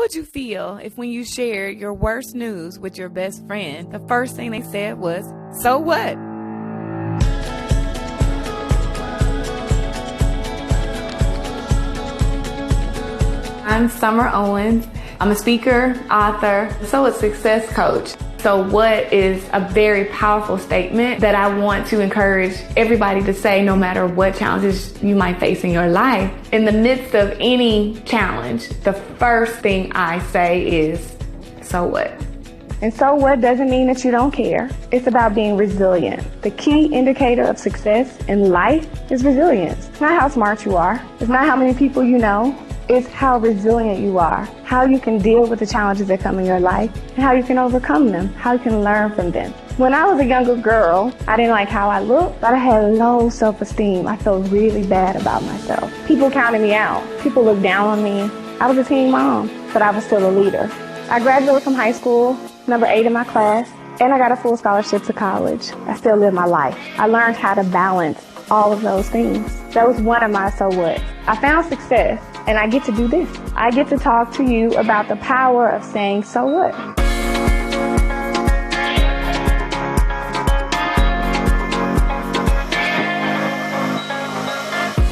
would you feel if when you shared your worst news with your best friend, the first thing they said was, "So what?" I'm Summer Owens. I'm a speaker, author, so a success coach. So what is a very powerful statement that I want to encourage everybody to say no matter what challenges you might face in your life. In the midst of any challenge, the first thing I say is, so what? And so what doesn't mean that you don't care. It's about being resilient. The key indicator of success in life is resilience. It's not how smart you are. It's not how many people you know. It's how resilient you are, how you can deal with the challenges that come in your life, and how you can overcome them, how you can learn from them. When I was a younger girl, I didn't like how I looked, but I had low self-esteem. I felt really bad about myself. People counted me out. People looked down on me. I was a teen mom, but I was still a leader. I graduated from high school, number 8 in my class, and I got a full scholarship to college. I still live my life. I learned how to balance all of those things. That was one of my so what. I found success. And I get to do this. I get to talk to you about the power of saying, so what?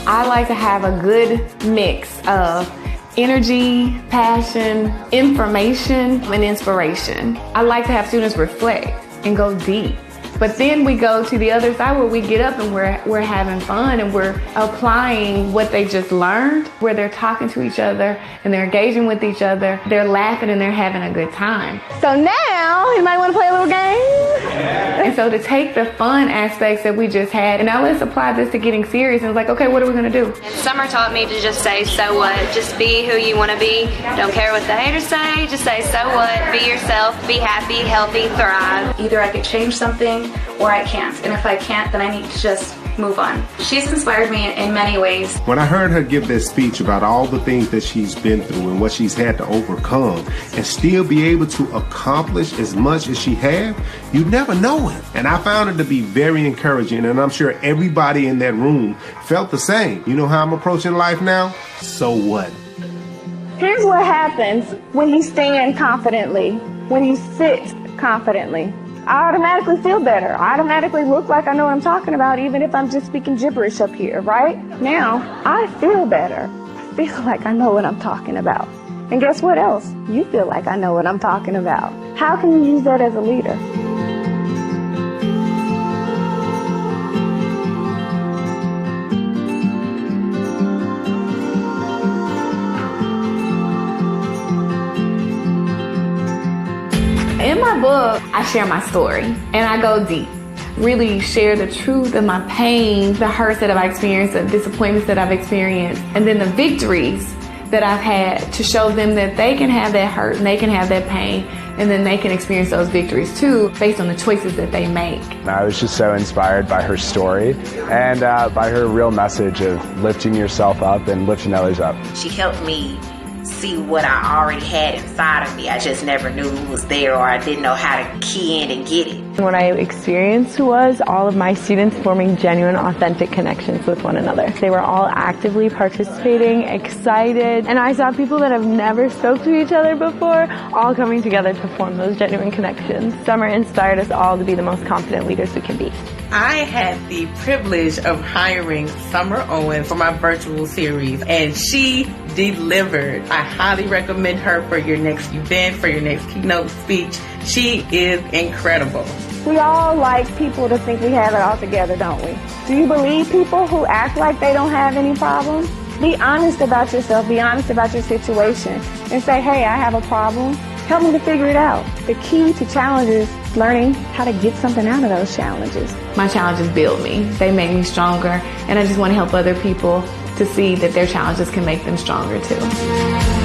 I like to have a good mix of energy, passion, information, and inspiration. I like to have students reflect and go deep. But then we go to the other side where we get up and we're having fun and we're applying what they just learned, where they're talking to each other and they're engaging with each other. They're laughing and they're having a good time. So now you might want to play a little game. And so to take the fun aspects that we just had, and now let's apply this to getting serious. And it's like, okay, what are we going to do? And Summer taught me to just say, so what? Just be who you want to be. Don't care what the haters say. Just say, so what? Be yourself. Be happy, healthy, thrive. Either I could change something or I can't. And if I can't, then I need to just move on. She's inspired me in many ways. When I heard her give that speech about all the things that she's been through and what she's had to overcome and still be able to accomplish as much as she had, you never know it. And I found it to be very encouraging, and I'm sure everybody in that room felt the same. You know how I'm approaching life now? So what? Here's what happens when you stand confidently, when you sit confidently. I automatically feel better. I automatically look like I know what I'm talking about, even if I'm just speaking gibberish up here, right? Now, I feel better. I feel like I know what I'm talking about. And guess what else? You feel like I know what I'm talking about. How can you use that as a leader? In my book, I share my story and I go deep. Really share the truth of my pain, the hurts that I've experienced, the disappointments that I've experienced, and then the victories that I've had to show them that they can have that hurt and they can have that pain, and then they can experience those victories too based on the choices that they make. I was just so inspired by her story and by her real message of lifting yourself up and lifting others up. She helped me see what I already had inside of me. I just never knew it was there, or I didn't know how to key in and get it. What I experienced was all of my students forming genuine, authentic connections with one another. They were all actively participating, excited, and I saw people that have never spoke to each other before all coming together to form those genuine connections. Summer inspired us all to be the most confident leaders we can be. I had the privilege of hiring Summer Owens for my virtual series, and she delivered. I highly recommend her for your next event, for your next keynote speech. She is incredible. We all like people to think we have it all together, don't we? Do you believe people who act like they don't have any problems? Be honest about yourself. Be honest about your situation and say, hey, I have a problem. Help me to figure it out. The key to challenges is learning how to get something out of those challenges. My challenges build me. They make me stronger, and I just want to help other people to see that their challenges can make them stronger too.